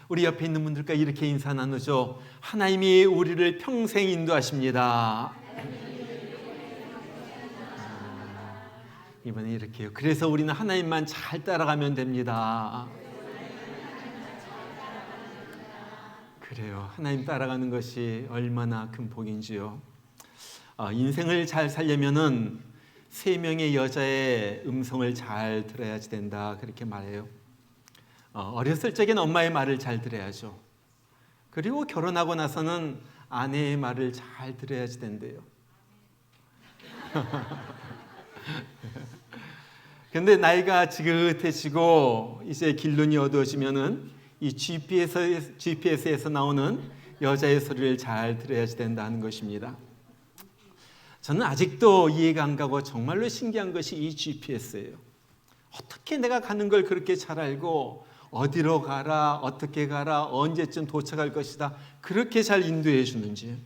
우리 옆에 있는 분들과 이렇게 인사 나누죠. 하나님이 우리를 평생 인도하십니다. 이번에 이렇게요. 그래서 우리는 하나님만 잘 따라가면 됩니다. 그래요. 하나님 따라가는 것이 얼마나 큰 복인지요. 인생을 잘 살려면은 3명의 여자의 음성을 잘 들어야지 된다, 그렇게 말해요. 어렸을 적엔 엄마의 말을 잘 들어야죠. 그리고 결혼하고 나서는 아내의 말을 잘 들어야지 된대요. 근데 나이가 지긋해지고 이제 길눈이 어두워지면은 이 GPS에서 나오는 여자의 소리를 잘 들어야지 된다는 것입니다. 저는 아직도 이해가 안 가고 정말로 신기한 것이 이 GPS예요. 어떻게 내가 가는 걸 그렇게 잘 알고 어디로 가라, 어떻게 가라, 언제쯤 도착할 것이다, 그렇게 잘 인도해 주는지.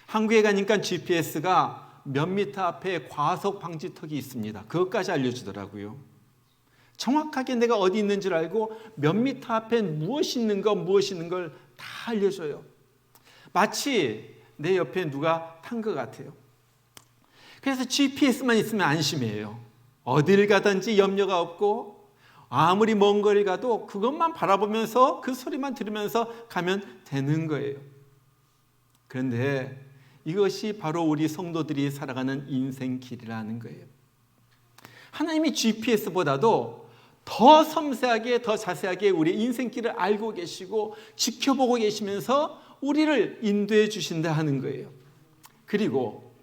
한국에 가니까 GPS가 몇 미터 앞에 과속 방지턱이 있습니다. 그것까지 알려주더라고요. 정확하게 내가 어디 있는 줄 알고 몇 미터 앞에 무엇이 있는 걸 다 알려줘요. 마치 내 옆에 누가 탄 것 같아요. 그래서 GPS만 있으면 안심해요. 어딜 가든지 염려가 없고 아무리 먼 거리 가도 그것만 바라보면서 그 소리만 들으면서 가면 되는 거예요. 그런데 이것이 바로 우리 성도들이 살아가는 인생길이라는 거예요. 하나님이 GPS보다도 더 섬세하게, 더 자세하게 우리 인생길을 알고 계시고 지켜보고 계시면서 우리를 인도해 주신다 하는 거예요. 그리고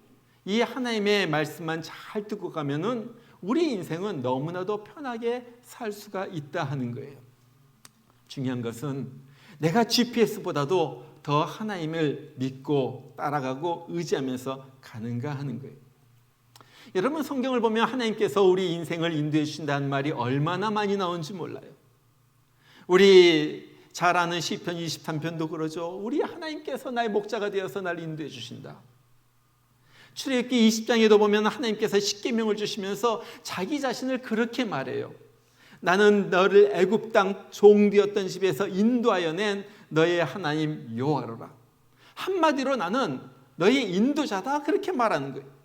이 하나님의 말씀만 잘 듣고 가면은 우리 인생은 너무나도 편하게 살 수가 있다 하는 거예요. 중요한 것은 내가 GPS보다도 더 하나님을 믿고 따라가고 의지하면서 가는가 하는 거예요. 여러분, 성경을 보면 하나님께서 우리 인생을 인도해 주신다는 말이 얼마나 많이 나오는지 몰라요. 우리 잘 아는 시편 23편도 그러죠. 우리 하나님께서 나의 목자가 되어서 나를 인도해 주신다. 출애굽기 20장에도 보면 하나님께서 십계명을 주시면서 자기 자신을 그렇게 말해요. 나는 너를 애굽 땅 종되었던 집에서 인도하여 낸 너의 하나님 여호와로라. 한마디로 나는 너의 인도자다, 그렇게 말하는 거예요.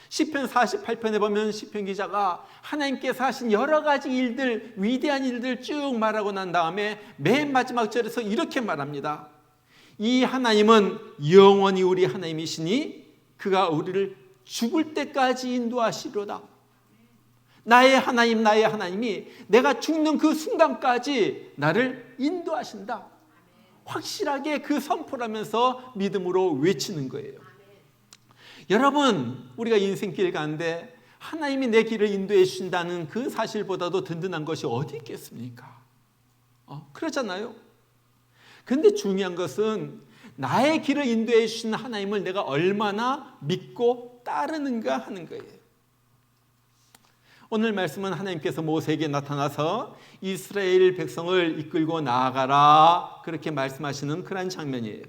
시편 48편에 보면 시편 기자가 하나님께서 하신 여러 가지 일들, 위대한 일들 쭉 말하고 난 다음에 맨 마지막 절에서 이렇게 말합니다. 이 하나님은 영원히 우리 하나님이시니 그가 우리를 죽을 때까지 인도하시리로다. 나의 하나님, 나의 하나님이 내가 죽는 그 순간까지 나를 인도하신다. 확실하게 그 선포를 하면서 믿음으로 외치는 거예요. 여러분, 우리가 인생길 가는데 하나님이 내 길을 인도해 주신다는 그 사실보다도 든든한 것이 어디 있겠습니까? 그러잖아요. 그런데 중요한 것은 나의 길을 인도해 주신 하나님을 내가 얼마나 믿고 따르는가 하는 거예요. 오늘 말씀은 하나님께서 모세에게 나타나서 이스라엘 백성을 이끌고 나아가라, 그렇게 말씀하시는 그런 장면이에요.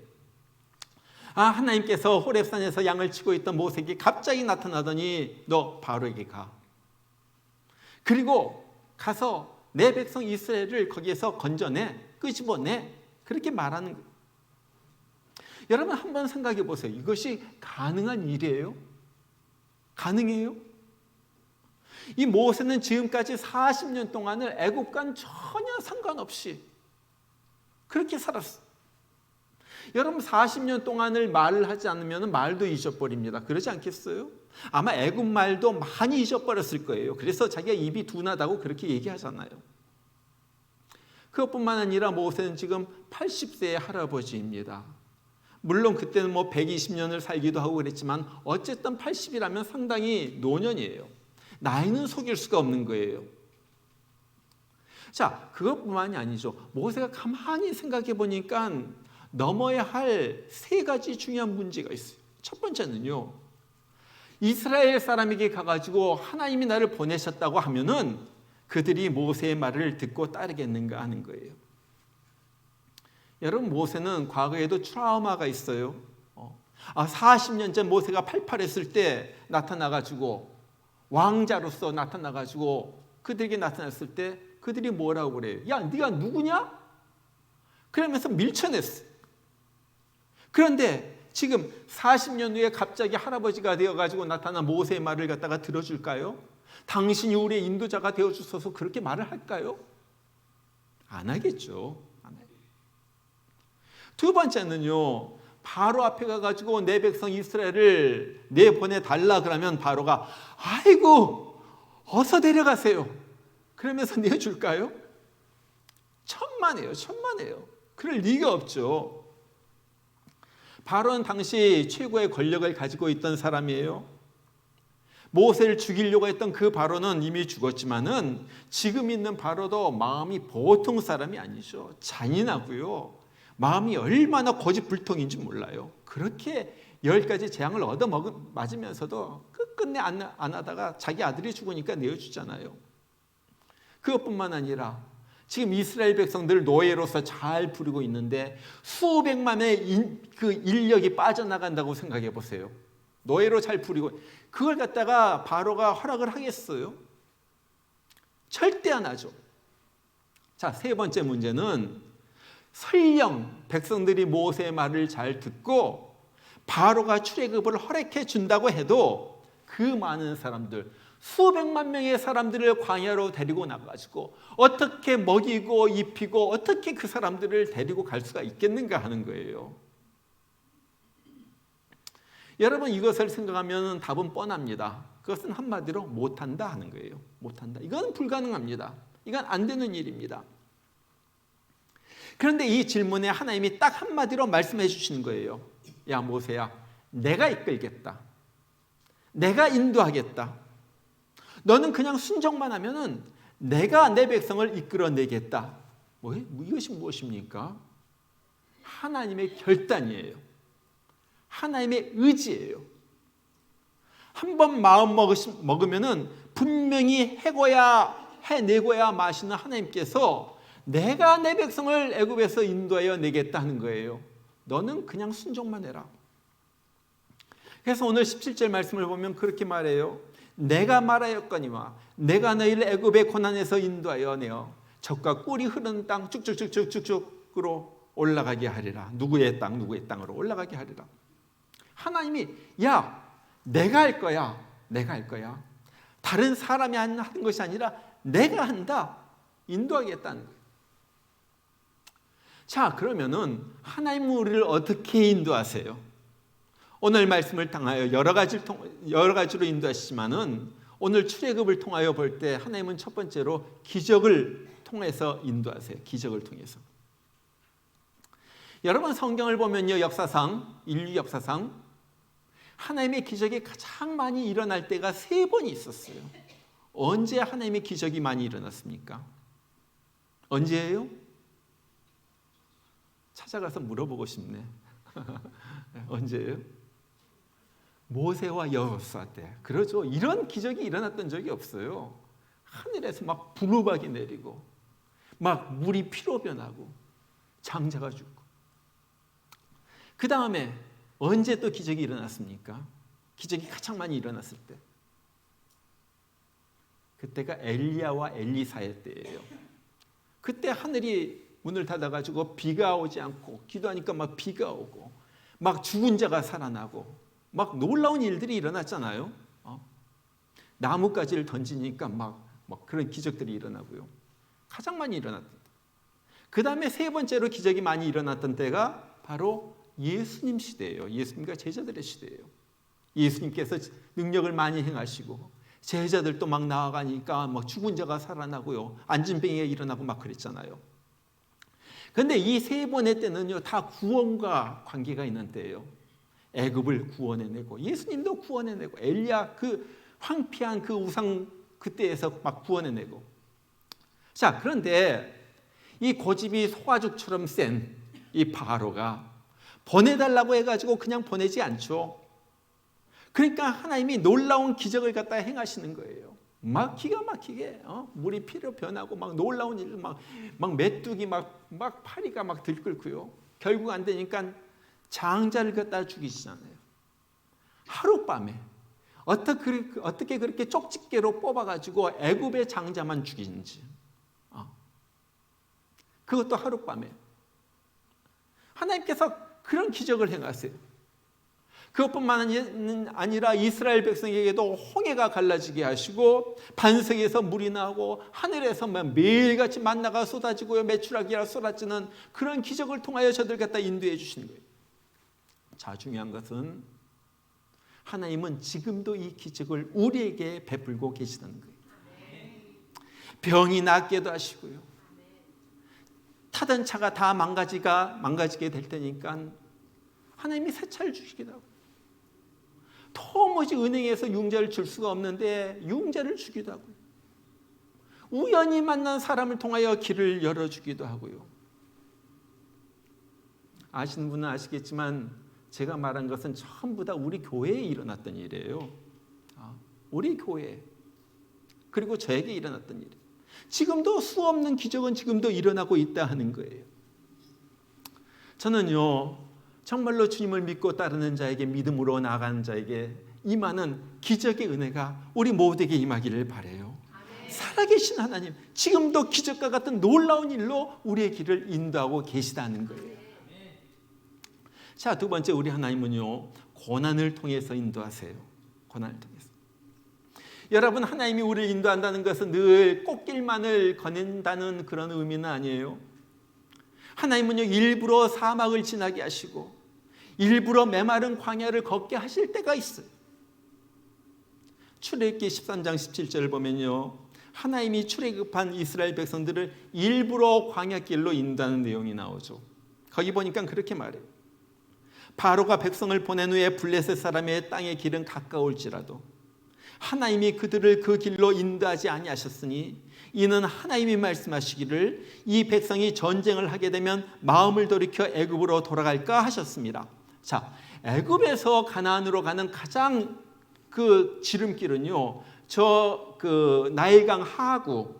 하나님께서 호렙산에서 양을 치고 있던 모세에게 갑자기 나타나더니 너 바로에게 가. 그리고 가서 내 백성 이스라엘을 거기에서 건져내, 끄집어내, 그렇게 말하는 거예요. 여러분, 한번 생각해 보세요. 이것이 가능한 일이에요? 가능해요? 이 모세는 지금까지 40년 동안을 애국과는 전혀 상관없이 그렇게 살았어요. 여러분, 40년 동안을 말을 하지 않으면 말도 잊어버립니다. 그러지 않겠어요? 아마 애국 말도 많이 잊어버렸을 거예요. 그래서 자기가 입이 둔하다고 그렇게 얘기하잖아요. 그것뿐만 아니라 모세는 지금 80세의 할아버지입니다. 물론 그때는 120년을 살기도 하고 그랬지만 어쨌든 80이라면 상당히 노년이에요. 나이는 속일 수가 없는 거예요. 자, 그것뿐만이 아니죠. 모세가 가만히 생각해 보니까 넘어야 할 3가지 중요한 문제가 있어요. 첫 번째는요, 이스라엘 사람에게 가가지고 하나님이 나를 보내셨다고 하면은 그들이 모세의 말을 듣고 따르겠는가 하는 거예요. 여러분, 모세는 과거에도 트라우마가 있어요. 40년 전 모세가 88했을 때 나타나가지고 왕자로서 나타나가지고 그들에게 나타났을 때 그들이 뭐라고 그래요? 야, 네가 누구냐? 그러면서 밀쳐냈어. 그런데 지금 40년 후에 갑자기 할아버지가 되어가지고 나타난 모세의 말을 갖다가 들어줄까요? 당신이 우리의 인도자가 되어주소서 그렇게 말을 할까요? 안 하겠죠. 안 해요. 두 번째는요, 바로 앞에 가가지고 내 백성 이스라엘을 내보내달라 그러면 바로가 아이고 어서 데려가세요 그러면서 내줄까요? 천만에요. 그럴 리가 없죠. 바로는 당시 최고의 권력을 가지고 있던 사람이에요. 모세를 죽이려고 했던 그 바로는 이미 죽었지만은 지금 있는 바로도 마음이 보통 사람이 아니죠. 잔인하고요. 마음이 얼마나 거짓불통인지 몰라요. 그렇게 10가지 재앙을 맞으면서도 끝끝내 안 하다가 자기 아들이 죽으니까 내어주잖아요. 그것뿐만 아니라 지금 이스라엘 백성들을 노예로서 잘 부리고 있는데 수백만의 그 인력이 빠져나간다고 생각해 보세요. 노예로 잘 부리고 그걸 갖다가 바로가 허락을 하겠어요? 절대 안 하죠. 자, 세 번째 문제는 설령 백성들이 모세의 말을 잘 듣고 바로가 출애굽을 허락해 준다고 해도 그 많은 사람들, 수백만 명의 사람들을 광야로 데리고 나가지고 어떻게 먹이고 입히고 어떻게 그 사람들을 데리고 갈 수가 있겠는가 하는 거예요. 여러분 이것을 생각하면 답은 뻔합니다. 그것은 한마디로 못한다 하는 거예요. 못한다. 이건 불가능합니다. 이건 안 되는 일입니다. 그런데 이 질문에 하나님이 딱 한마디로 말씀해 주시는 거예요. 야 모세야, 내가 이끌겠다. 내가 인도하겠다. 너는 그냥 순종만 하면은 내가 내 백성을 이끌어내겠다. 이것이 무엇입니까? 하나님의 결단이에요. 하나님의 의지예요. 한번 마음 먹으면은 분명히 해내고야 마시는 하나님께서 내가 내 백성을 애굽에서 인도하여 내겠다 하는 거예요. 너는 그냥 순종만 해라. 그래서 오늘 17절 말씀을 보면 그렇게 말해요. 내가 말하였거니와 내가 너희를 애굽의 고난에서 인도하여 내어 적과 꿀이 흐르는 땅 쭉쭉쭉쭉쭉으로 올라가게 하리라. 누구의 땅으로 올라가게 하리라. 하나님이 야 내가 할 거야. 다른 사람이 하는 것이 아니라 내가 한다. 인도하겠다는 거예요. 자, 그러면은 하나님은 우리를 어떻게 인도하세요? 오늘 말씀을 통하여 여러 가지로 인도하시지만은 오늘 출애굽을 통하여 볼 때 하나님은 첫 번째로 기적을 통해서 인도하세요. 기적을 통해서. 여러분 성경을 보면요, 인류 역사상 하나님의 기적이 가장 많이 일어날 때가 3번이 있었어요. 언제 하나님의 기적이 많이 일어났습니까? 언제예요? 찾아가서 물어보고 싶네. 언제예요? 모세와 여호수아 때. 그러죠. 이런 기적이 일어났던 적이 없어요. 하늘에서 막 부루박이 내리고 막 물이 피로 변하고 장자가 죽고. 그 다음에 언제 또 기적이 일어났습니까? 기적이 가장 많이 일어났을 때. 그때가 엘리야와 엘리사의 때예요. 그때 하늘이 문을 닫아가지고 비가 오지 않고 기도하니까 막 비가 오고 막 죽은 자가 살아나고 막 놀라운 일들이 일어났잖아요. 나뭇가지를 던지니까 막 그런 기적들이 일어나고요. 가장 많이 일어났던 때. 그 다음에 세 번째로 기적이 많이 일어났던 때가 바로 예수님 시대예요. 예수님과 제자들의 시대예요. 예수님께서 능력을 많이 행하시고 제자들도 막 나아가니까 막 죽은 자가 살아나고요. 안진뱅이가 일어나고 막 그랬잖아요. 그런데 이 3번의 때는요, 다 구원과 관계가 있는 때예요. 애굽을 구원해내고 예수님도 구원해내고 엘리야 그 황폐한 그 우상 그때에서 막 구원해내고. 자, 그런데 이 고집이 소가죽처럼 센 이 바로가 보내달라고 해가지고 그냥 보내지 않죠. 그러니까 하나님이 놀라운 기적을 갖다 행하시는 거예요. 막 기가 막히게 물이 피로 변하고 막 놀라운 일, 막 메뚜기 막 파리가 막 들끓고요. 결국 안 되니까 장자를 갖다 죽이시잖아요. 하룻밤에 어떻게 그렇게 쪽집게로 뽑아가지고 애굽의 장자만 죽이는지. 그것도 하룻밤에. 하나님께서 그런 기적을 행하세요. 그것뿐만 아니라 이스라엘 백성에게도 홍해가 갈라지게 하시고 반석에서 물이 나오고 하늘에서 매일같이 만나가 쏟아지고요, 메추라기가 쏟아지는 그런 기적을 통하여 저들 갖다 인도해 주시는 거예요. 자, 중요한 것은 하나님은 지금도 이 기적을 우리에게 베풀고 계시다는 거예요. 병이 낫게도 하시고요, 타던 차가 다 망가지게 될 테니까 하나님이 새 차를 주시기도 하고, 도무지 은행에서 융자를 줄 수가 없는데 융자를 주기도 하고요, 우연히 만난 사람을 통하여 길을 열어주기도 하고요. 아시는 분은 아시겠지만 제가 말한 것은 전부 다 우리 교회에 일어났던 일이에요. 우리 교회, 그리고 저에게 일어났던 일이에요. 지금도 수없는 기적은 지금도 일어나고 있다 하는 거예요. 저는요, 정말로 주님을 믿고 따르는 자에게, 믿음으로 나아가는 자에게 임하는 기적의 은혜가 우리 모두에게 임하기를 바라요. 살아계신 하나님, 지금도 기적과 같은 놀라운 일로 우리의 길을 인도하고 계시다는 거예요. 자, 두 번째, 우리 하나님은요, 고난을 통해서 인도하세요. 고난을 통해서. 여러분, 하나님이 우리를 인도한다는 것은 늘 꽃길만을 거닌다는 그런 의미는 아니에요. 하나님은요, 일부러 사막을 지나게 하시고 일부러 메마른 광야를 걷게 하실 때가 있어요. 출애굽기 13장 17절을 보면요, 하나님이 출애굽한 이스라엘 백성들을 일부러 광야길로 인도하는 내용이 나오죠. 거기 보니까 그렇게 말해요. 바로가 백성을 보낸 후에 블레셋 사람의 땅의 길은 가까울지라도 하나님이 그들을 그 길로 인도하지 아니하셨으니 이는 하나님이 말씀하시기를 이 백성이 전쟁을 하게 되면 마음을 돌이켜 애굽으로 돌아갈까 하셨습니다. 자, 애굽에서 가나안으로 가는 가장 그 지름길은요, 나일강 하구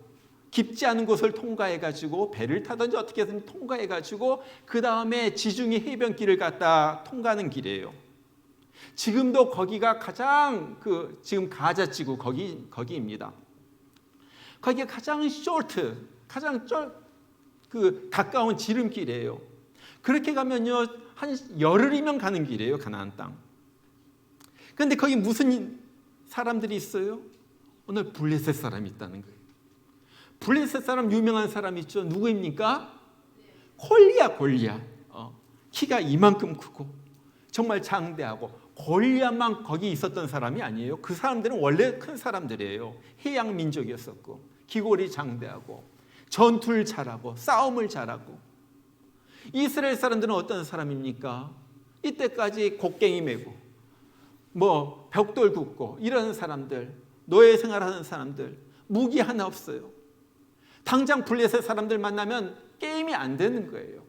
깊지 않은 곳을 통과해 가지고 배를 타든지 어떻게든 통과해 가지고 그 다음에 지중해 해변길을 갖다 통과하는 길이에요. 지금도 거기가 가장 지금 가자지구 거기입니다. 거기가 가장 가장 가까운 지름길이에요. 그렇게 가면요, 한 열흘이면 가는 길이에요, 가나안 땅. 그런데 거기 무슨 사람들이 있어요? 오늘 블레셋 사람이 있다는 거예요. 블레셋 사람, 유명한 사람 있죠. 누구입니까? 골리앗. 키가 이만큼 크고 정말 장대하고, 골리앗만 거기 있었던 사람이 아니에요. 그 사람들은 원래 큰 사람들이에요. 해양 민족이었었고 기골이 장대하고 전투를 잘하고 싸움을 잘하고. 이스라엘 사람들은 어떤 사람입니까? 이때까지 곡괭이 메고 벽돌 굽고 이런 사람들, 노예 생활하는 사람들, 무기 하나 없어요. 당장 블레셋 사람들 만나면 게임이 안 되는 거예요.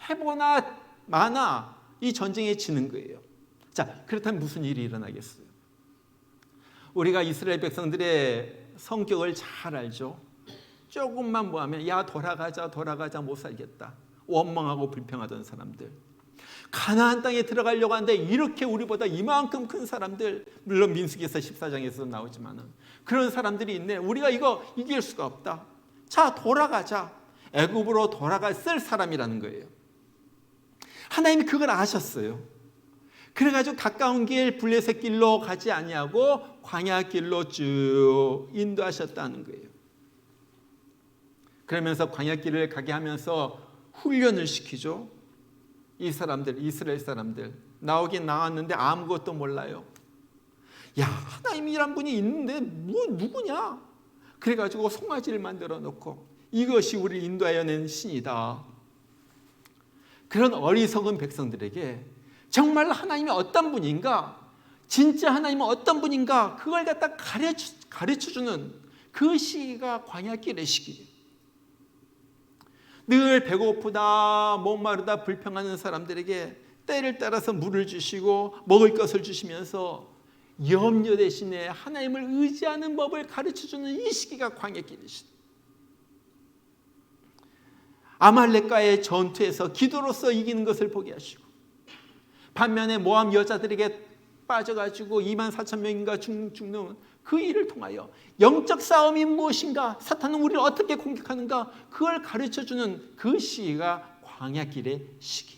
해보나 마나 이 전쟁에 지는 거예요. 자, 그렇다면 무슨 일이 일어나겠어요? 우리가 이스라엘 백성들의 성격을 잘 알죠. 조금만 하면 야 돌아가자 못 살겠다, 원망하고 불평하던 사람들, 가나안 땅에 들어가려고 하는데 이렇게 우리보다 이만큼 큰 사람들, 물론 민수기에서 14장에서 나오지만은 그런 사람들이 있네. 우리가 이거 이길 수가 없다. 자, 돌아가자. 애굽으로 돌아갔을 사람이라는 거예요. 하나님이 그걸 아셨어요. 그래가지고 가까운 길 블레셋 길로 가지 아니하고 광야 길로 쭉 인도하셨다는 거예요. 그러면서 광야 길을 가게 하면서 훈련을 시키죠. 이 사람들, 이스라엘 사람들 나오긴 나왔는데 아무것도 몰라요. 야, 하나님이란 분이 있는데 누구냐? 그래가지고 송아지를 만들어 놓고 이것이 우리를 인도하여 낸 신이다. 그런 어리석은 백성들에게 정말 하나님이 어떤 분인가, 진짜 하나님은 어떤 분인가, 그걸 갖다 가르쳐주는 그 시기가 광야길의 시기예요. 늘 배고프다, 목마르다, 불평하는 사람들에게 때를 따라서 물을 주시고 먹을 것을 주시면서 염려 대신에 하나님을 의지하는 법을 가르쳐주는 이 시기가 광야길의 시기. 아말렉과의 전투에서 기도로서 이기는 것을 보게 하시고, 반면에 모압 여자들에게 빠져가지고 24,000명인가 죽는 그 일을 통하여 영적 싸움이 무엇인가, 사탄은 우리를 어떻게 공격하는가, 그걸 가르쳐주는 그 시기가 광야길의 시기.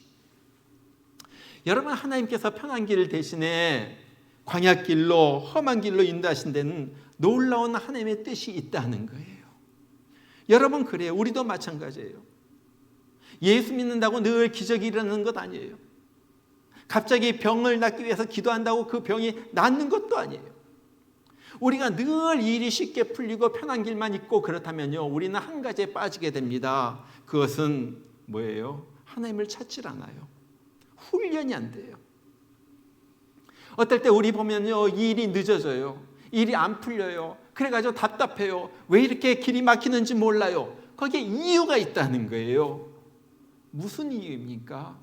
여러분, 하나님께서 편한 길 대신에 광야길로, 험한 길로 인도하신 데는 놀라운 하나님의 뜻이 있다는 거예요. 여러분, 그래요. 우리도 마찬가지예요. 예수 믿는다고 늘 기적이 일어나는 것 아니에요. 갑자기 병을 낫기 위해서 기도한다고 그 병이 낫는 것도 아니에요. 우리가 늘 일이 쉽게 풀리고 편한 길만 있고 그렇다면요, 우리는 한 가지에 빠지게 됩니다. 그것은 뭐예요? 하나님을 찾질 않아요. 훈련이 안 돼요. 어떨 때 우리 보면요, 일이 늦어져요. 일이 안 풀려요. 그래가지고 답답해요. 왜 이렇게 길이 막히는지 몰라요. 거기에 이유가 있다는 거예요. 무슨 이유입니까?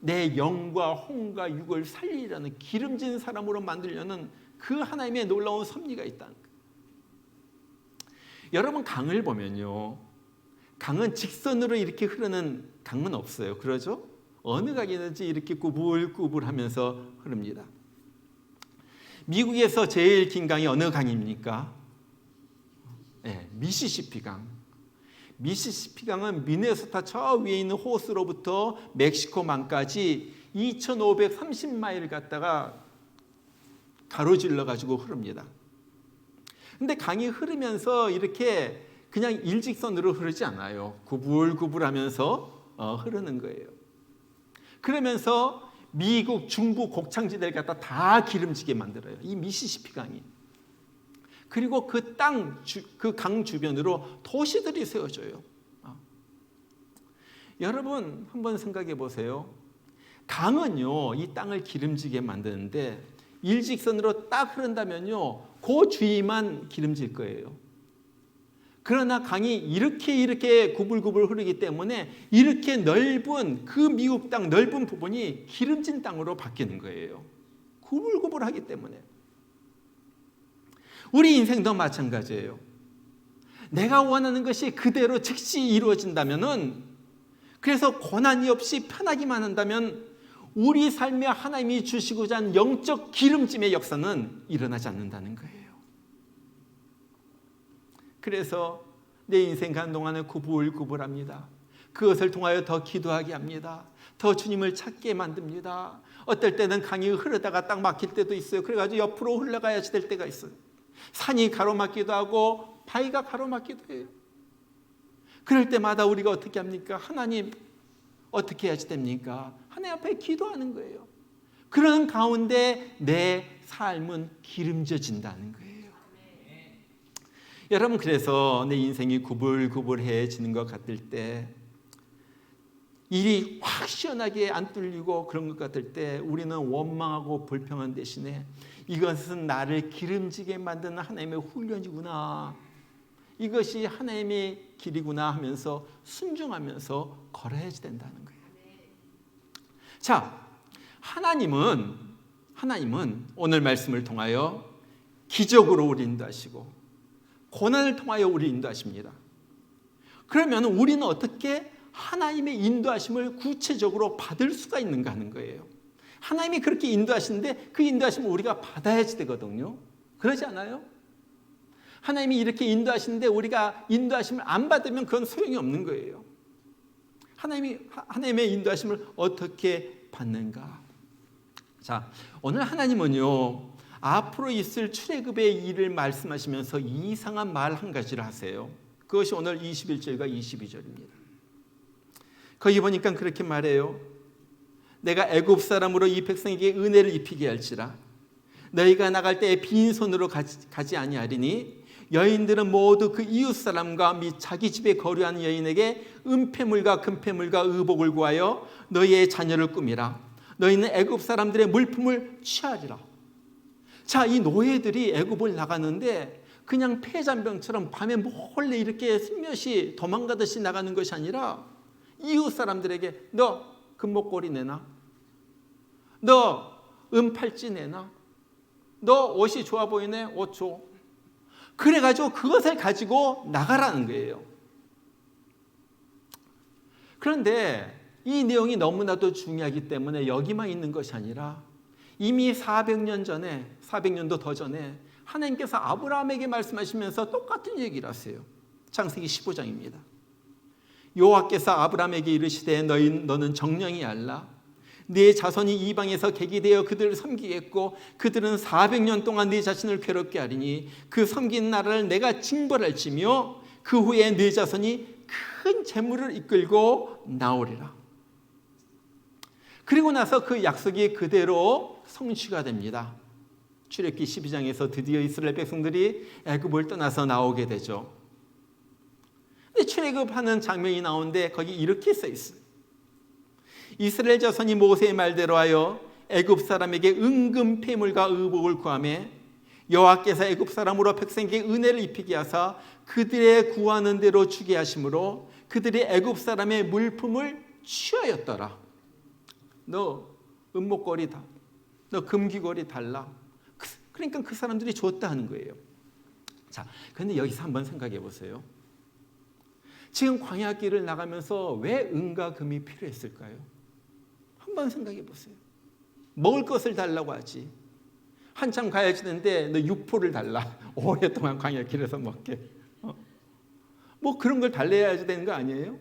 내 영과 혼과 육을 살리라는 기름진 사람으로 만들려는 그 하나님의 놀라운 섭리가 있다는 거예요. 여러분, 강을 보면요, 강은 직선으로 이렇게 흐르는 강은 없어요. 그러죠? 어느 강이든지 이렇게 꾸불꾸불하면서 흐릅니다. 미국에서 제일 긴 강이 어느 강입니까? 네, 미시시피 강. 미시시피 강은 미네소타 저 위에 있는 호수로부터 멕시코만까지 2,530마일을 갔다가 가로질러 가지고 흐릅니다. 근데 강이 흐르면서 이렇게 그냥 일직선으로 흐르지 않아요. 구불구불하면서 흐르는 거예요. 그러면서 미국 중부 곡창지대를 갖다 다 기름지게 만들어요. 이 미시시피 강이. 그리고 그 강 주변으로 도시들이 세워져요. 여러분, 한번 생각해 보세요. 강은요, 이 땅을 기름지게 만드는데 일직선으로 딱 흐른다면요, 그 주위만 기름질 거예요. 그러나 강이 이렇게 구불구불 흐르기 때문에 이렇게 넓은 그 미국 땅 넓은 부분이 기름진 땅으로 바뀌는 거예요. 구불구불하기 때문에. 우리 인생도 마찬가지예요. 내가 원하는 것이 그대로 즉시 이루어진다면은, 그래서 고난이 없이 편하기만 한다면 우리 삶에 하나님이 주시고자 하는 영적 기름짐의 역사는 일어나지 않는다는 거예요. 그래서 내 인생 가는 동안에 구불구불합니다. 그것을 통하여 더 기도하게 합니다. 더 주님을 찾게 만듭니다. 어떨 때는 강이 흐르다가 딱 막힐 때도 있어요. 그래가지고 옆으로 흘러가야지 될 때가 있어요. 산이 가로막기도 하고 바위가 가로막기도 해요. 그럴 때마다 우리가 어떻게 합니까? 하나님, 어떻게 해야지 됩니까? 하나님 앞에 기도하는 거예요. 그런 가운데 내 삶은 기름져진다는 거예요. 여러분, 그래서 내 인생이 구불구불해지는 것 같을 때, 일이 확 시원하게 안 뚫리고 그런 것 같을 때 우리는 원망하고 불평한 대신에 이것은 나를 기름지게 만드는 하나님의 훈련이구나, 이것이 하나님의 길이구나 하면서 순종하면서 걸어야지 된다는 거예요. 자, 하나님은 오늘 말씀을 통하여 기적으로 우리 인도하시고 고난을 통하여 우리 인도하십니다. 그러면 우리는 어떻게 하나님의 인도하심을 구체적으로 받을 수가 있는가 하는 거예요. 하나님이 그렇게 인도하시는데 그 인도하심을 우리가 받아야지 되거든요. 그러지 않아요? 하나님이 이렇게 인도하시는데 우리가 인도하심을 안 받으면 그건 소용이 없는 거예요. 하나님의 인도하심을 어떻게 받는가? 자, 오늘 하나님은요, 앞으로 있을 출애굽의 일을 말씀하시면서 이상한 말 한 가지를 하세요. 그것이 오늘 21절과 22절입니다. 거기 보니까 그렇게 말해요. 내가 애굽 사람으로 이 백성에게 은혜를 입히게 할지라 너희가 나갈 때에 빈손으로 가지 아니하리니 여인들은 모두 그 이웃 사람과 및 자기 집에 거류하는 여인에게 은폐물과 금폐물과 의복을 구하여 너희의 자녀를 꾸미라. 너희는 애굽 사람들의 물품을 취하리라. 자, 이 노예들이 애굽을 나가는데 그냥 폐잔병처럼 밤에 몰래 이렇게 슬며시 도망가듯이 나가는 것이 아니라 이웃 사람들에게 너 금목걸이 내놔, 너 은팔찌 내놔, 너 옷이 좋아 보이네, 옷 줘. 그래가지고 그것을 가지고 나가라는 거예요. 그런데 이 내용이 너무나도 중요하기 때문에 여기만 있는 것이 아니라 이미 400년 전에, 400년도 더 전에 하나님께서 아브라함에게 말씀하시면서 똑같은 얘기를 하세요. 창세기 15장입니다. 여호와께서 아브라함에게 이르시되 너는 정령이 알라. 네 자손이 이방에서 객이 되어 그들을 섬기겠고 그들은 400년 동안 네 자신을 괴롭게 하리니 그 섬긴 나라를 내가 징벌할지며 그 후에 네 자손이 큰 재물을 이끌고 나오리라. 그리고 나서 그 약속이 그대로 성취가 됩니다. 출애굽기 12장에서 드디어 이스라엘 백성들이 애굽을 떠나서 나오게 되죠. 근데 출애굽하는 장면이 나오는데 거기 이렇게 써 있어요. 이스라엘 자손이 모세의 말대로 하여 애굽 사람에게 은금 폐물과 의복을 구하매 여호와께서 애굽 사람으로 백성에게 은혜를 입히게 하사 그들의 구하는 대로 주게 하심으로 그들이 애굽 사람의 물품을 취하였더라. 너 은목걸이다. 너 금귀걸이 달라. 그러니까 그 사람들이 줬다 하는 거예요. 자, 그런데 여기서 한번 생각해 보세요. 지금 광야길을 나가면서 왜 은과 금이 필요했을까요? 한번 생각해 보세요. 먹을 것을 달라고 하지. 한참 가야지 되는데 너 육포를 달라. 오랫동안 광야길에서 먹게. 뭐 그런 걸 달래야지 되는 거 아니에요?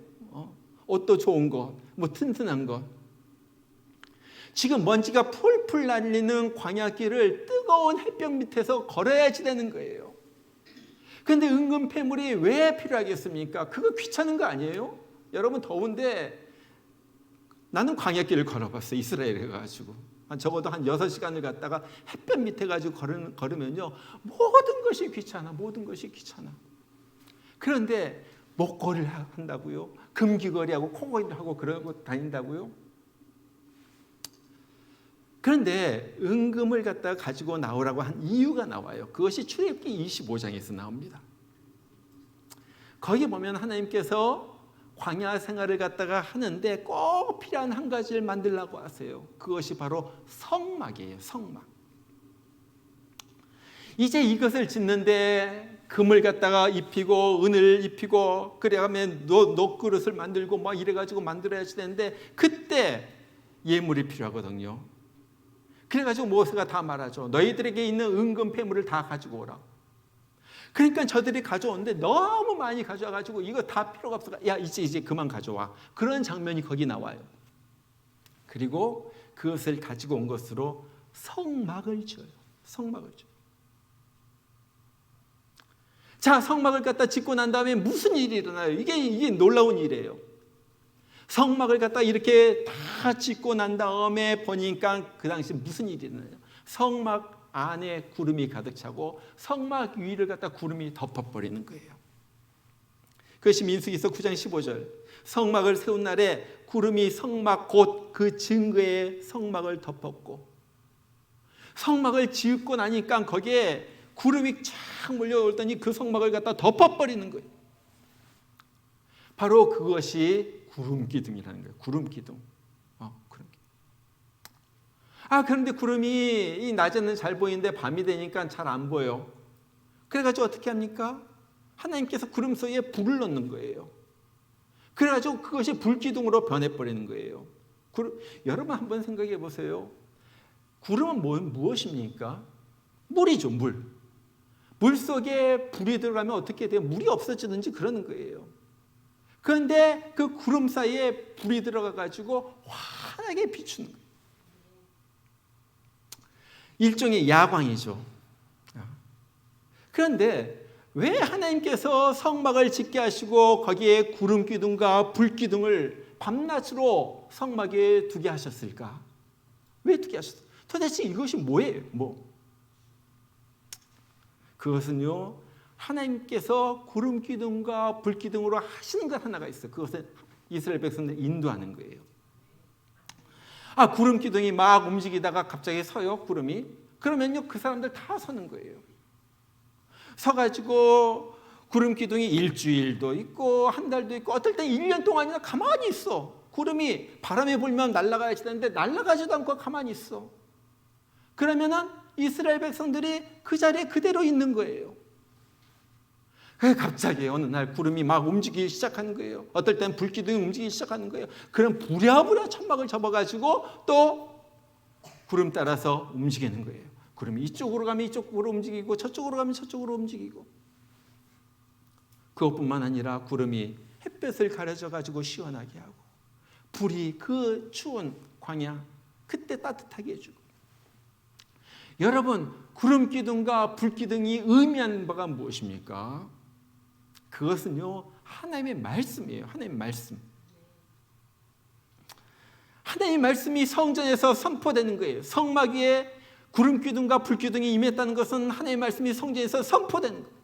옷도 좋은 것, 뭐 튼튼한 것. 지금 먼지가 풀풀 날리는 광야길을 뜨거운 햇볕 밑에서 걸어야지 되는 거예요. 그런데 은금 폐물이 왜 필요하겠습니까? 그거 귀찮은 거 아니에요? 여러분 더운데 나는 광야길을 걸어봤어요. 이스라엘에 가가지고. 적어도 한 6시간을 갔다가 햇볕 밑에 가지고 걸으면요. 모든 것이 귀찮아. 모든 것이 귀찮아. 그런데 목걸이를 한다고요? 금귀걸이하고 코걸이를 하고 그러고 다닌다고요? 그런데 은금을 갖다가 가지고 나오라고 한 이유가 나와요. 그것이 출애굽기 25장에서 나옵니다. 거기 보면 하나님께서 광야 생활을 갖다가 하는데 꼭 필요한 한 가지를 만들라고 하세요. 그것이 바로 성막이에요. 성막. 이제 이것을 짓는데 금을 갖다가 입히고 은을 입히고 그래가면 녹그릇을 만들고 막 이래가지고 만들어야지 되는데 그때 예물이 필요하거든요. 그래가지고 모세가 다 말하죠. 너희들에게 있는 은금 폐물을 다 가지고 오라. 그러니까 저들이 가져오는데 너무 많이 가져와가지고 이거 다 필요가 없어. 야 이제 그만 가져와. 그런 장면이 거기 나와요. 그리고 그것을 가지고 온 것으로 성막을 지어요. 성막을 지어요. 자, 성막을 갖다 짓고 난 다음에 무슨 일이 일어나요? 이게 놀라운 일이에요. 성막을 갖다 이렇게 다 짓고 난 다음에 보니까 그 당시 무슨 일이 일어나요? 성막 안에 구름이 가득 차고 성막 위를 갖다 구름이 덮어버리는 거예요. 그것이 민수기서 9장 15절. 성막을 세운 날에 구름이 성막 곧 그 증거의 성막을 덮었고 성막을 지었고 나니까 거기에 구름이 쫙 몰려오더니 그 성막을 갖다 덮어버리는 거예요. 바로 그것이 구름 기둥이라는 거예요. 구름 기둥. 구름 기둥. 그런데 구름이 이 낮에는 잘 보이는데 밤이 되니까 잘 안 보여. 그래가지고 어떻게 합니까? 하나님께서 구름 사이에 불을 넣는 거예요. 그래가지고 그것이 불기둥으로 변해버리는 거예요. 여러분 한번 생각해 보세요. 구름은 무엇입니까? 물이죠, 물. 물 속에 불이 들어가면 어떻게 돼요? 물이 없어지든지 그러는 거예요. 그런데 그 구름 사이에 불이 들어가가지고 환하게 비추는 거예요. 일종의 야광이죠. 그런데 왜 하나님께서 성막을 짓게 하시고 거기에 구름 기둥과 불 기둥을 밤낮으로 성막에 두게 하셨을까? 왜 두게 하셨어요? 도대체 이것이 뭐예요? 그것은요, 하나님께서 구름 기둥과 불 기둥으로 하시는 것 하나가 있어요. 그것은 이스라엘 백성들 인도하는 거예요. 구름 기둥이 막 움직이다가 갑자기 서요, 구름이. 그러면요, 그 사람들 다 서는 거예요. 서가지고 구름 기둥이 일주일도 있고 한 달도 있고 어떨 때 1년 동안이나 가만히 있어. 구름이 바람에 불면 날아가야지 되는데 날아가지도 않고 가만히 있어. 그러면은 이스라엘 백성들이 그 자리에 그대로 있는 거예요. 갑자기 어느 날 구름이 막 움직이기 시작하는 거예요. 어떨 땐 불기둥이 움직이기 시작하는 거예요. 그럼 부랴부랴 천막을 접어가지고 또 구름 따라서 움직이는 거예요. 구름이 이쪽으로 가면 이쪽으로 움직이고 저쪽으로 가면 저쪽으로 움직이고, 그것뿐만 아니라 구름이 햇볕을 가려져 가지고 시원하게 하고, 불이 그 추운 광야 그때 따뜻하게 해주고. 여러분, 구름 기둥과 불 기둥이 의미하는 바가 무엇입니까? 그것은요, 하나님의 말씀이에요. 하나님의 말씀. 하나님의 말씀이 성전에서 선포되는 거예요. 성막 위에 구름 기둥과 불 기둥이 임했다는 것은 하나님의 말씀이 성전에서 선포되는 거예요.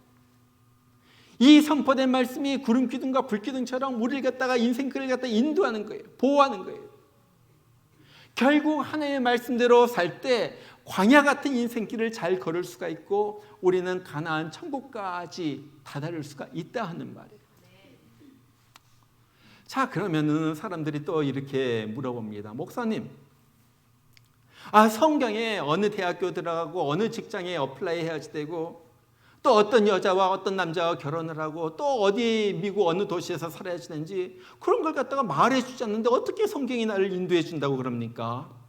이 선포된 말씀이 구름 기둥과 불 기둥처럼 우리를 갖다가 인생길을 갖다 인도하는 거예요. 보호하는 거예요. 결국 하나님의 말씀대로 살 때 광야 같은 인생길을 잘 걸을 수가 있고, 우리는 가나안 천국까지 다다를 수가 있다 하는 말이에요. 자, 그러면은 사람들이 또 이렇게 물어봅니다. 목사님, 성경에 어느 대학교 들어가고 어느 직장에 어플라이 해야지 되고, 또 어떤 여자와 어떤 남자와 결혼을 하고, 또 어디 미국 어느 도시에서 살아야지 되는지 그런 걸 갖다가 말해 주지 않는데 어떻게 성경이 나를 인도해 준다고 그럽니까?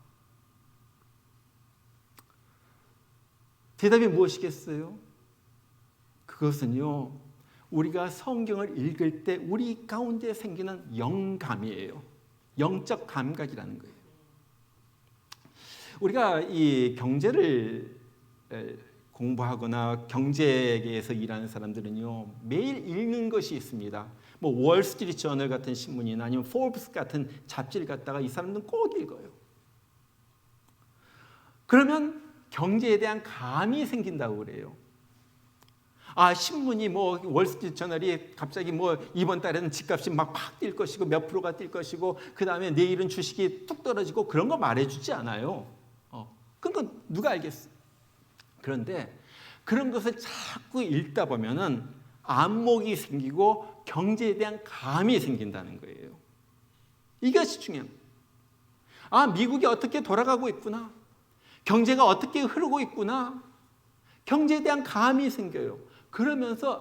대답이 무엇이겠어요? 그것은요, 우리가 성경을 읽을 때 우리 가운데 생기는 영감이에요. 영적 감각이라는 거예요. 우리가 이 경제를 공부하거나 경제계에서 일하는 사람들은요, 매일 읽는 것이 있습니다. 뭐 월스트리트 저널 같은 신문이나 아니면 포브스 같은 잡지를 갖다가 이 사람들은 꼭 읽어요. 그러면 경제에 대한 감이 생긴다고 그래요. 신문이 뭐 월스트리트 저널이 갑자기 뭐 이번 달에는 집값이 막 팍 뛸 것이고 몇 프로가 뛸 것이고 그 다음에 내일은 주식이 뚝 떨어지고 그런 거 말해주지 않아요. 그건 누가 알겠어? 그런데 그런 것을 자꾸 읽다 보면은 안목이 생기고 경제에 대한 감이 생긴다는 거예요. 이것이 중요한 거예요. 미국이 어떻게 돌아가고 있구나. 경제가 어떻게 흐르고 있구나. 경제에 대한 감이 생겨요. 그러면서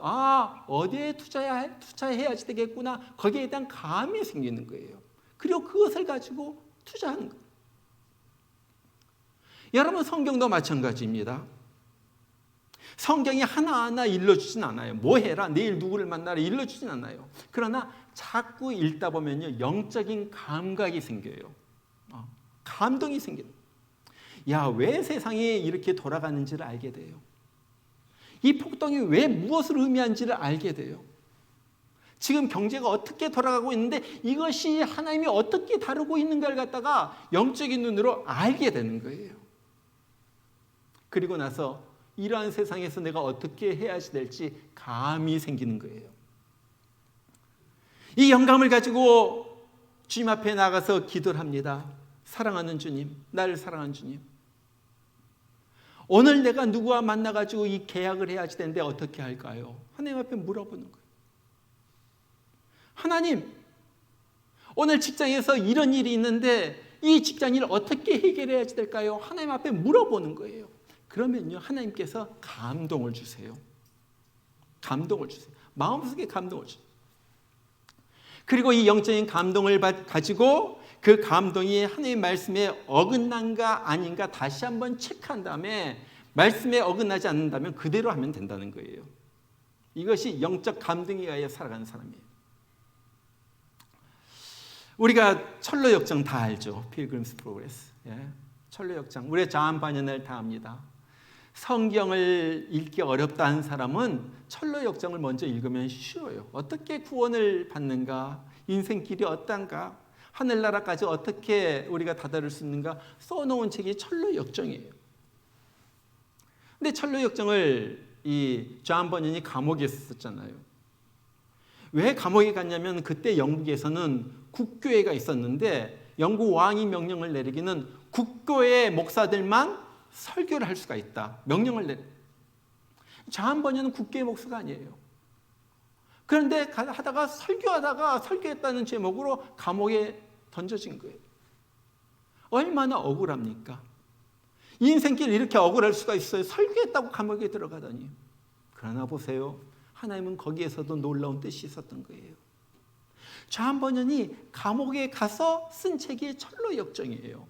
어디에 투자해야지 되겠구나. 거기에 대한 감이 생기는 거예요. 그리고 그것을 가지고 투자하는 거예요. 여러분, 성경도 마찬가지입니다. 성경이 하나하나 일러주진 않아요. 뭐 해라, 내일 누구를 만나라 일러주진 않아요. 그러나 자꾸 읽다 보면요, 영적인 감각이 생겨요. 감동이 생겨요. 왜 세상이 이렇게 돌아가는지를 알게 돼요. 이 폭동이 왜 무엇을 의미하는지를 알게 돼요. 지금 경제가 어떻게 돌아가고 있는데 이것이 하나님이 어떻게 다루고 있는가를 갖다가 영적인 눈으로 알게 되는 거예요. 그리고 나서 이러한 세상에서 내가 어떻게 해야지 될지 감이 생기는 거예요. 이 영감을 가지고 주님 앞에 나가서 기도를 합니다. 사랑하는 주님, 나를 사랑하는 주님, 오늘 내가 누구와 만나가지고 이 계약을 해야지 되는데 어떻게 할까요? 하나님 앞에 물어보는 거예요. 하나님, 오늘 직장에서 이런 일이 있는데 이 직장 일을 어떻게 해결해야지 될까요? 하나님 앞에 물어보는 거예요. 그러면요, 하나님께서 감동을 주세요. 감동을 주세요. 마음속에 감동을 주세요. 그리고 이 영적인 감동을 가지고 그 감동이 하나님의 말씀에 어긋난가 아닌가 다시 한번 체크한 다음에 말씀에 어긋나지 않는다면 그대로 하면 된다는 거예요. 이것이 영적 감동에 의해 살아가는 사람이에요. 우리가 철로 역정 다 알죠. 필그림스 프로그레스. 철로 역정. 우리 자한 반연을 다 압니다. 성경을 읽기 어렵다는 사람은 철로 역정을 먼저 읽으면 쉬워요. 어떻게 구원을 받는가? 인생길이 어떤가? 하늘나라까지 어떻게 우리가 다다를 수 있는가? 써놓은 책이 철로 역정이에요. 근데 철로 역정을 이 존 번연이 감옥에 썼잖아요. 왜 감옥에 갔냐면 그때 영국에서는 국교회가 있었는데 영국 왕이 명령을 내리기는 국교회 목사들만 설교를 할 수가 있다. 명령을 내려. 존 번연은 국교회 목사가 아니에요. 그런데 하다가 설교했다는 제목으로 감옥에 던져진 거예요. 얼마나 억울합니까? 인생길 이렇게 억울할 수가 있어요. 설교했다고 감옥에 들어가다니. 그러나 보세요. 하나님은 거기에서도 놀라운 뜻이 있었던 거예요. 존 번연이 감옥에 가서 쓴 책이 철로 역정이에요.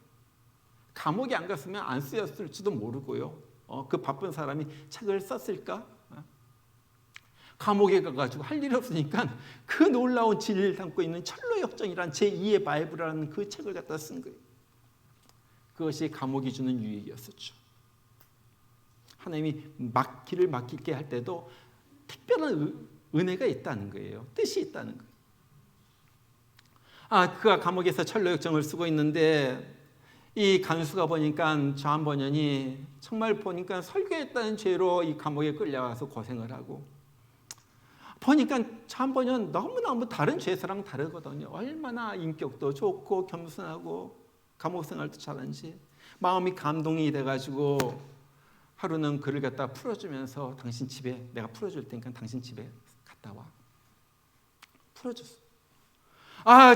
감옥에 안 갔으면 안 쓰였을지도 모르고요. 그 바쁜 사람이 책을 썼을까? 감옥에 가가지고 할 일이 없으니까 그 놀라운 진리를 담고 있는 철로역정이란 제2의 바이블이라는 그 책을 갖다 쓴 거예요. 그것이 감옥이 주는 유익이었었죠. 하나님이 길을 막히게 할 때도 특별한 은혜가 있다는 거예요. 뜻이 있다는 거예요. 그가 감옥에서 철로역정을 쓰고 있는데 이 간수가 보니까 저 한 번연이 정말 보니까 설교했다는 죄로 이 감옥에 끌려가서 고생을 하고, 보니까 저 한 번연 너무너무 다른 죄사랑 다르거든요. 얼마나 인격도 좋고 겸손하고 감옥 생활도 잘하는지 마음이 감동이 돼가지고 하루는 그를 갖다 풀어주면서 당신 집에 내가 풀어줄 테니까 당신 집에 갔다 와. 풀어줬어.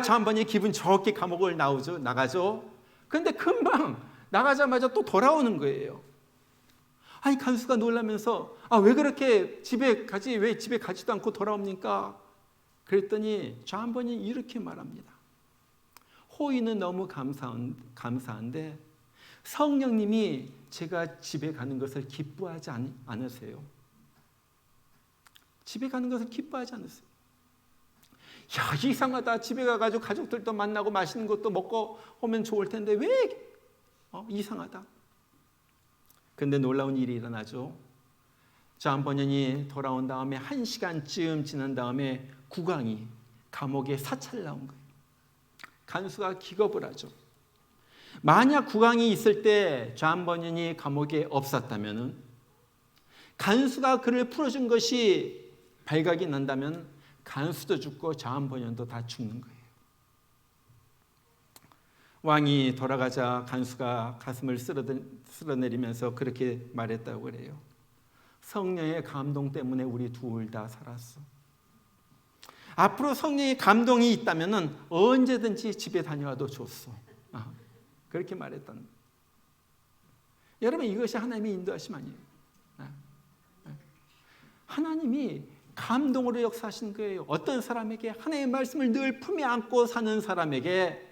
저 한 번이 기분 좋게 감옥을 나가죠. 근데 금방 나가자마자 또 돌아오는 거예요. 간수가 놀라면서 왜 그렇게 집에 가지, 왜 집에 가지도 않고 돌아옵니까? 그랬더니 저 한 번이 이렇게 말합니다. 호의는 너무 감사한데 성령님이 제가 집에 가는 것을 기뻐하지 않으세요. 집에 가는 것을 기뻐하지 않으세요. 이상하다. 집에 가가지고 가족들도 만나고 맛있는 것도 먹고 오면 좋을 텐데 왜 이상하다. 근데 놀라운 일이 일어나죠. 저 한 번연이 돌아온 다음에 1시간쯤 지난 다음에 국왕이 감옥에 사찰 나온 거예요. 간수가 기겁을 하죠. 만약 국왕이 있을 때 저 한 번연이 감옥에 없었다면, 간수가 그를 풀어준 것이 발각이 난다면 간수도 죽고 저 한 번연도 다 죽는 거예요. 왕이 돌아가자 간수가 가슴을 쓸어내리면서 그렇게 말했다고 그래요. 성령의 감동 때문에 우리 둘 다 살았어. 앞으로 성령의 감동이 있다면 언제든지 집에 다녀와도 좋소. 그렇게 말했다는 거예요. 여러분, 이것이 하나님의 인도하심 아니에요. 하나님이 감동으로 역사하신 거예요. 어떤 사람에게, 하나님의 말씀을 늘 품에 안고 사는 사람에게,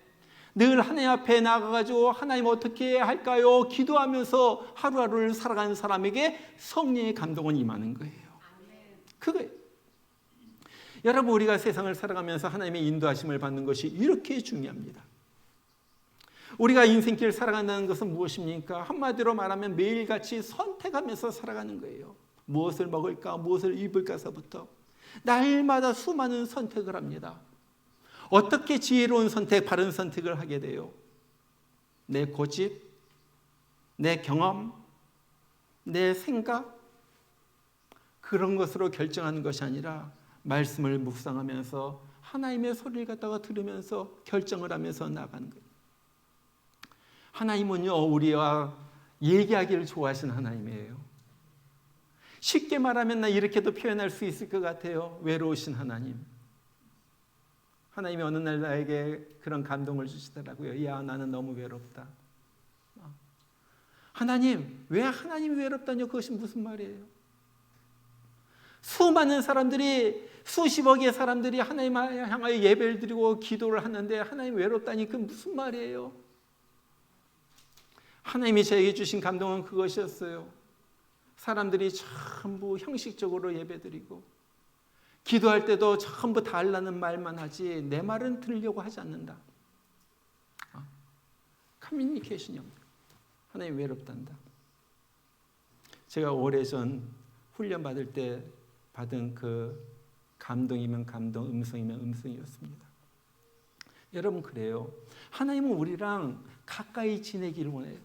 늘 하나님 앞에 나가가지고 하나님 어떻게 할까요? 기도하면서 하루하루를 살아가는 사람에게 성령의 감동은 임하는 거예요. 그거예요. 여러분, 우리가 세상을 살아가면서 하나님의 인도하심을 받는 것이 이렇게 중요합니다. 우리가 인생길을 살아간다는 것은 무엇입니까? 한마디로 말하면 매일같이 선택하면서 살아가는 거예요. 무엇을 먹을까, 무엇을 입을까서부터 날마다 수많은 선택을 합니다. 어떻게 지혜로운 선택, 바른 선택을 하게 돼요? 내 고집, 내 경험, 내 생각, 그런 것으로 결정하는 것이 아니라 말씀을 묵상하면서 하나님의 소리를 갖다가 들으면서 결정을 하면서 나가는 거예요. 하나님은요, 우리와 얘기하기를 좋아하시는 하나님이에요. 쉽게 말하면 나 이렇게도 표현할 수 있을 것 같아요. 외로우신 하나님. 하나님이 어느 날 나에게 그런 감동을 주시더라고요. 야, 나는 너무 외롭다. 하나님, 왜 하나님이 외롭다뇨? 그것이 무슨 말이에요? 수많은 사람들이, 수십억의 사람들이 하나님 향하여 예배를 드리고 기도를 하는데 하나님 외롭다니 그 무슨 말이에요? 하나님이 저에게 주신 감동은 그것이었어요. 사람들이 전부 형식적으로 예배드리고 기도할 때도 전부 다 하려는 말만 하지 내 말은 들으려고 하지 않는다. 커뮤니케이션이 없다. 하나님 외롭단다. 제가 오래전 훈련 받을 때 받은 그 감동이면 감동, 음성이면 음성이었습니다. 여러분, 그래요. 하나님은 우리랑 가까이 지내기를 원해요.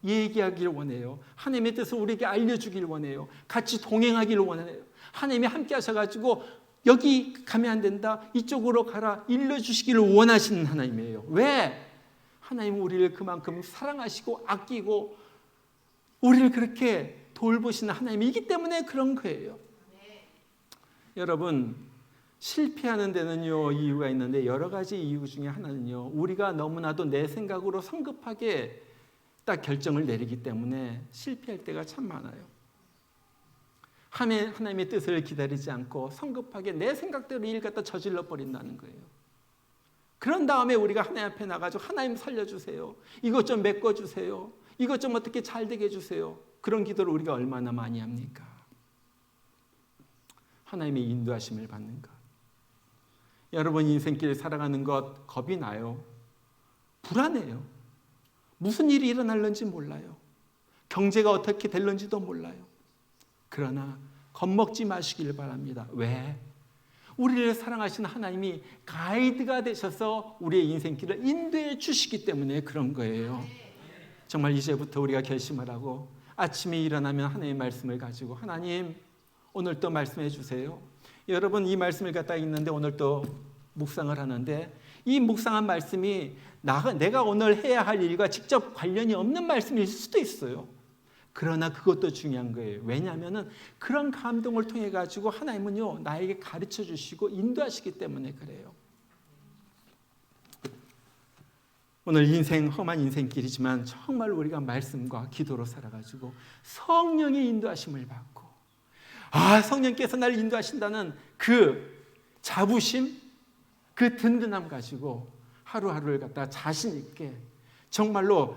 얘기하기를 원해요. 하나님의 뜻을 우리에게 알려주기를 원해요. 같이 동행하기를 원해요. 하나님이 함께 하셔가지고 여기 가면 안 된다, 이쪽으로 가라, 일러주시기를 원하시는 하나님이에요. 왜? 하나님은 우리를 그만큼 사랑하시고 아끼고 우리를 그렇게 돌보시는 하나님이기 때문에 그런 거예요. 여러분, 실패하는 데는요 이유가 있는데, 여러 가지 이유 중에 하나는요, 우리가 너무나도 내 생각으로 성급하게 딱 결정을 내리기 때문에 실패할 때가 참 많아요. 하나님의 뜻을 기다리지 않고 성급하게 내 생각대로 일 갖다 저질러 버린다는 거예요. 그런 다음에 우리가 하나님 앞에 나가지고 하나님 살려주세요. 이것 좀 메꿔주세요. 이것 좀 어떻게 잘 되게 해주세요. 그런 기도를 우리가 얼마나 많이 합니까? 하나님의 인도하심을 받는 것. 여러분 인생길 살아가는 것 겁이 나요. 불안해요. 무슨 일이 일어날는지 몰라요. 경제가 어떻게 될는지도 몰라요. 그러나 겁먹지 마시길 바랍니다. 왜? 우리를 사랑하시는 하나님이 가이드가 되셔서 우리의 인생길을 인도해 주시기 때문에 그런 거예요. 정말 이제부터 우리가 결심을 하고 아침에 일어나면 하나님의 말씀을 가지고 하나님 오늘 또 말씀해 주세요. 여러분 이 말씀을 갖다 읽는데 오늘 또 묵상을 하는데 이 묵상한 말씀이 내가 오늘 해야 할 일과 직접 관련이 없는 말씀일 수도 있어요. 그러나 그것도 중요한 거예요. 왜냐하면 그런 감동을 통해 가지고 하나님은요 나에게 가르쳐 주시고 인도하시기 때문에 그래요. 오늘 인생 험한 인생길이지만 정말 우리가 말씀과 기도로 살아가지고 성령의 인도하심을 받고 성령께서 나를 인도하신다는 그 자부심, 그 든든함 가지고 하루하루를 갖다가 자신 있게 정말로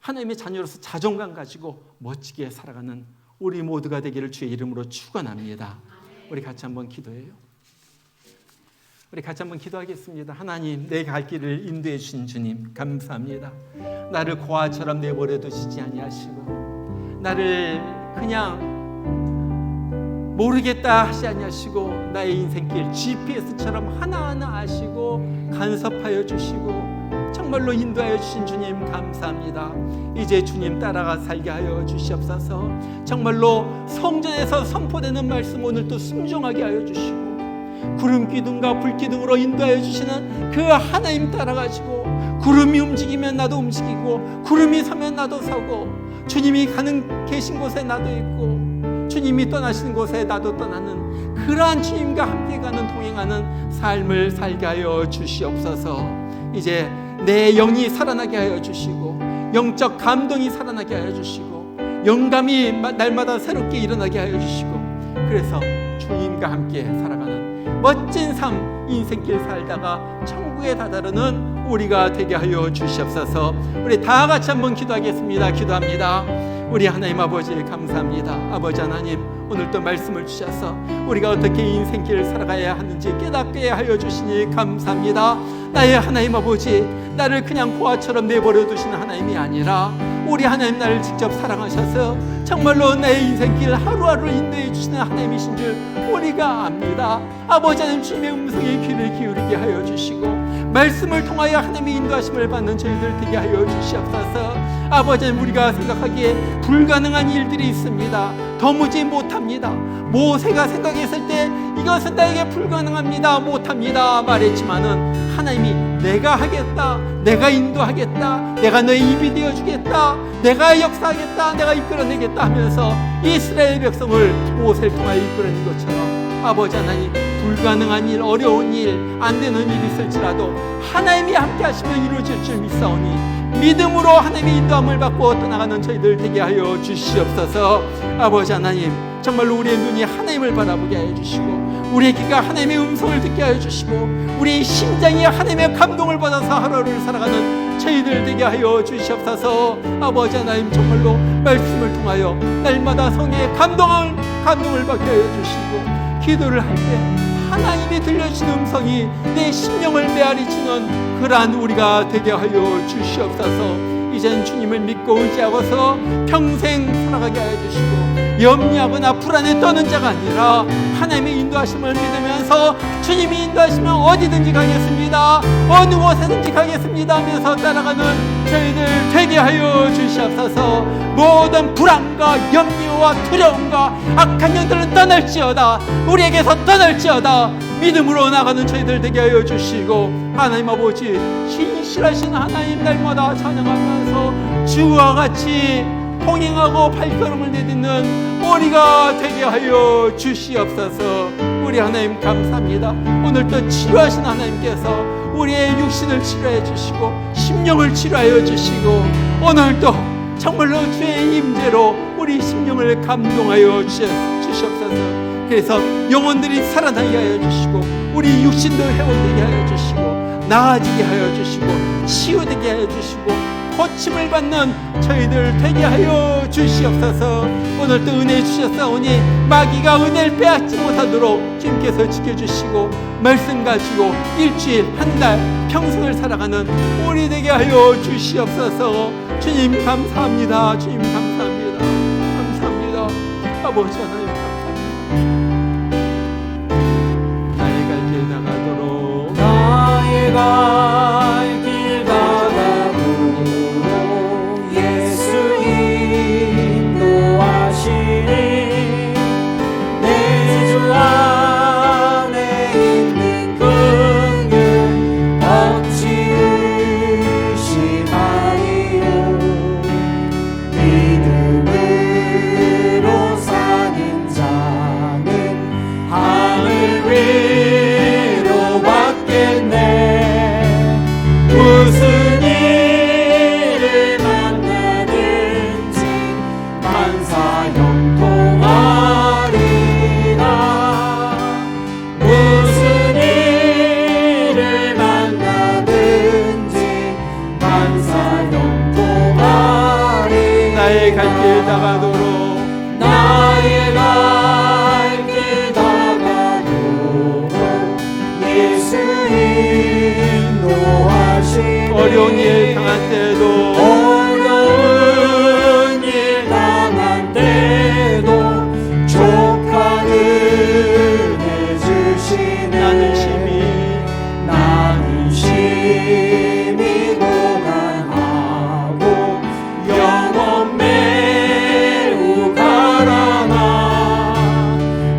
하나님의 자녀로서 자존감 가지고 멋지게 살아가는 우리 모두가 되기를 주의 이름으로 축원합니다. 우리 같이 한번 기도해요. 우리 같이 한번 기도하겠습니다. 하나님, 내 갈 길을 인도해 주신 주님 감사합니다. 나를 고아처럼 내버려 두시지 아니하시고 나를 그냥 모르겠다 하지 아니하시고 나의 인생길 GPS처럼 하나하나 아시고 간섭하여 주시고 정말로 인도하여 주신 주님 감사합니다. 이제 주님 따라가 살게 하여 주시옵소서. 정말로 성전에서 선포되는 말씀 오늘 또 순종하게 하여 주시고 구름 기둥과 불 기둥으로 인도하여 주시는 그 하나님 따라가지고 구름이 움직이면 나도 움직이고 구름이 서면 나도 서고 주님이 계신 곳에 나도 있고 주님이 떠나시는 곳에 나도 떠나는 그러한 주님과 함께 가는 동행하는 삶을 살게 하여 주시옵소서. 이제 내 영이 살아나게 하여 주시고 영적 감동이 살아나게 하여 주시고 영감이 날마다 새롭게 일어나게 하여 주시고 그래서 주님과 함께 살아가는 멋진 삶 인생길 살다가 천국에 다다르는 우리가 되게 하여 주시옵소서. 우리 다 같이 한번 기도하겠습니다. 기도합니다. 우리 하나님 아버지 감사합니다. 아버지 하나님 오늘 또 말씀을 주셔서 우리가 어떻게 인생길을 살아가야 하는지 깨닫게 하여 주시니 감사합니다. 나의 하나님 아버지 나를 그냥 고아처럼 내버려 두시는 하나님이 아니라 우리 하나님 나를 직접 사랑하셔서 정말로 나의 인생길 하루하루 인도해 주시는 하나님이신 줄 우리가 압니다. 아버지 하나님 주님의 음성에 귀를 기울이게 하여 주시고 말씀을 통하여 하나님의 인도하심을 받는 저희들 되게 하여 주시옵소서. 아버지 하나님 우리가 생각하기에 불가능한 일들이 있습니다. 도무지 못합니다. 모세가 생각했을 때 이것은 나에게 불가능합니다. 못합니다 말했지만은 하나님이 내가 하겠다, 내가 인도하겠다, 내가 너의 입이 되어주겠다, 내가 역사하겠다, 내가 이끌어내겠다 하면서 이스라엘 백성을 모세를 통하여 이끌어낸 것처럼 아버지 하나님 불가능한 일, 어려운 일, 안 되는 일이 있을지라도 하나님이 함께 하시면 이루어질 줄 믿사오니 믿음으로 하나님의 인도함을 받고 떠나가는 저희들 되게 하여 주시옵소서. 아버지 하나님 정말로 우리의 눈이 하나님을 바라보게 하여 주시고 우리의 귀가 하나님의 음성을 듣게 하여 주시고 우리의 심장이 하나님의 감동을 받아서 하루를 살아가는 저희들 되게 하여 주시옵소서. 아버지 하나님 정말로 말씀을 통하여 날마다 성의 감동을 받게 하여 주시고 기도를 할 때 하나님이 들려주신 음성이 내 심령을 메아리치는 그러한 우리가 되게 하여 주시옵소서. 이젠 주님을 믿고 의지하고서 평생 살아가게 하여 주시고 염려하거나 불안에 떠는 자가 아니라 하나님의 인도하심을 믿으면서 주님이 인도하시면 어디든지 가겠습니다, 어느 곳에든지 가겠습니다 하면서 따라가는 저희들 되게 하여 주시옵소서. 모든 불안과 염려와 두려움과 악한 영들은 떠날지어다, 우리에게서 떠날지어다 믿음으로 나가는 저희들 되게 하여 주시고 하나님 아버지 신실하신 하나님 날마다 찬양하면서 주와 같이 동행하고 발걸음을 내딛는 우리가 되게 하여 주시옵소서. 우리 하나님 감사합니다. 오늘 또 치료하신 하나님께서 우리의 육신을 치료해 주시고 심령을 치료하여 주시고 오늘도 정말로 주의 임재로 우리 심령을 감동하여 주시옵소서. 그래서 영혼들이 살아나게 하여 주시고 우리 육신도 회복되게 하여 주시고 나아지게 하여 주시고 치유되게 하여 주시고 고침을 받는 저희들 되게 하여 주시옵소서. 오늘도 은혜 주셨사오니 마귀가 은혜를 빼앗지 못하도록 주님께서 지켜주시고 말씀 가지고 일주일, 한 달, 평생을 살아가는 우리 되게 하여 주시옵소서. 주님 감사합니다. 주님 감사합니다. 감사합니다. 아버지 하나님 감사합니다. 나의 갈 길 나가도록 나의 갈 길 나가도록 예수 인도하시니 내 주 안에 있는 긍휼 어찌 의심하리요. 믿음으로 사는 자는 하늘 위로 받겠네. 무슨 일을 만나든지 만사 형통하리라. 무슨 일을 만나든지 만사 형통하리라. 나의 갈 길 나가도록 나의 갈 길 나가도록 예수 인도하시네. 어려운 일 당할 때도 어려운 일 당한 때도 족한 은혜 주시네. 나는 심히 고난하고 영원 매우 가라나.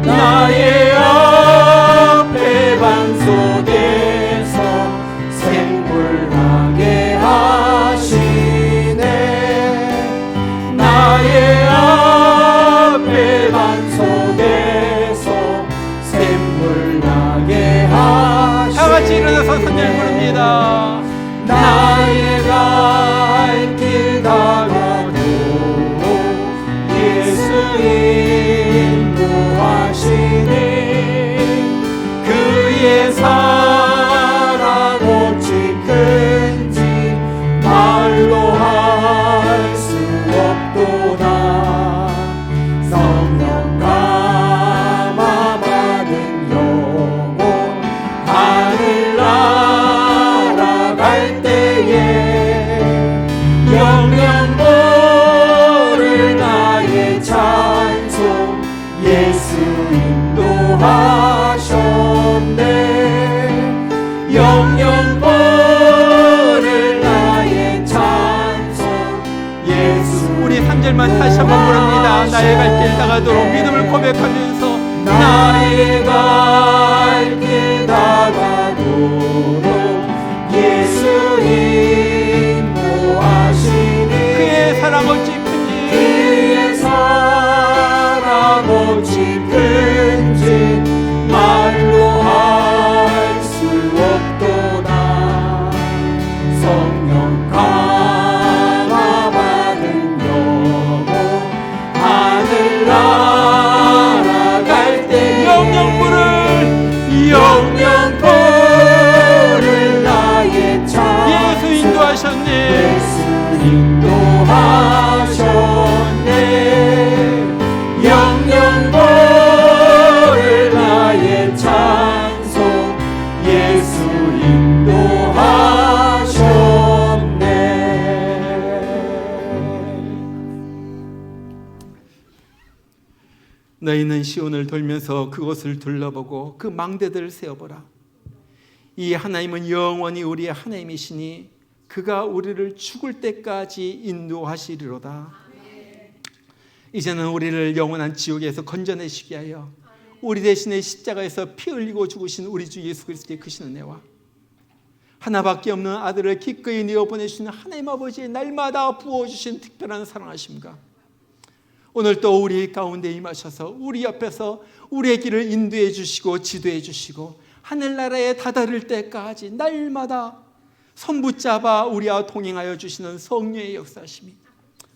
나의 앞에 반 속에서 생물하게 하시네. 나의 앞에 반 속에서 샘물나게 하시네. 다 같이 일어나서 선율 부릅니다. 나의 갈 길 가가도록 예수 인도하시니 그의 사랑 어찌 큰지 말로 할 수 없도다. 성령 감화 받은 영혼 하늘 날아갈 때에 영영 모를 나의 찬송 예수 인도하셨네. 영영 모를 나의 찬송 예수. 우리 3절만 다시 한번 부릅니다. 나의 갈 길 나가도록 믿음을 고백하면서 나의 갈 길 나가도록 예수 인도하시니 그의 사랑 어찌 큰지 그의 사랑 어찌 큰지 말로 할 수 없도다. 성령 감화 받은 영혼 하늘 날아갈 때 영영 부를 나의 찬 예수 인도하셨네. 예수 인도하셨네. 영영 보를 나의 찬송 예수 인도하셨네. 너희는 시온을 돌면서 그곳을 둘러보고 그 망대들을 세어보라. 이 하나님은 영원히 우리의 하나님이시니 그가 우리를 죽을 때까지 인도하시리로다. 이제는 우리를 영원한 지옥에서 건져내시게 하여 우리 대신에 십자가에서 피 흘리고 죽으신 우리 주 예수 그리스도의 크신 은혜와 하나밖에 없는 아들을 기꺼이 내어보내주시는 하나님 아버지의 날마다 부어주신 특별한 사랑하심과 오늘 또 우리 가운데 임하셔서 우리 옆에서 우리의 길을 인도해 주시고 지도해 주시고 하늘나라에 다다를 때까지 날마다 손 붙잡아 우리와 동행하여 주시는 성령의 역사심이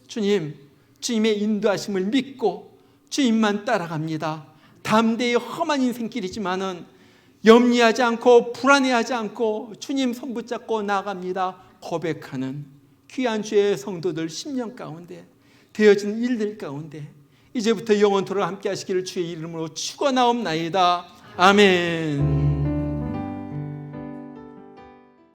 주님, 주님의 인도하심을 믿고 주님만 따라갑니다. 담대히 험한 인생길이지만은 염려하지 않고 불안해하지 않고 주님 손 붙잡고 나아갑니다 고백하는 귀한 주의 성도들 10년 가운데 되어진 일들 가운데 이제부터 영원토록 함께 하시기를 주의 이름으로 축원하옵나이다. 아멘.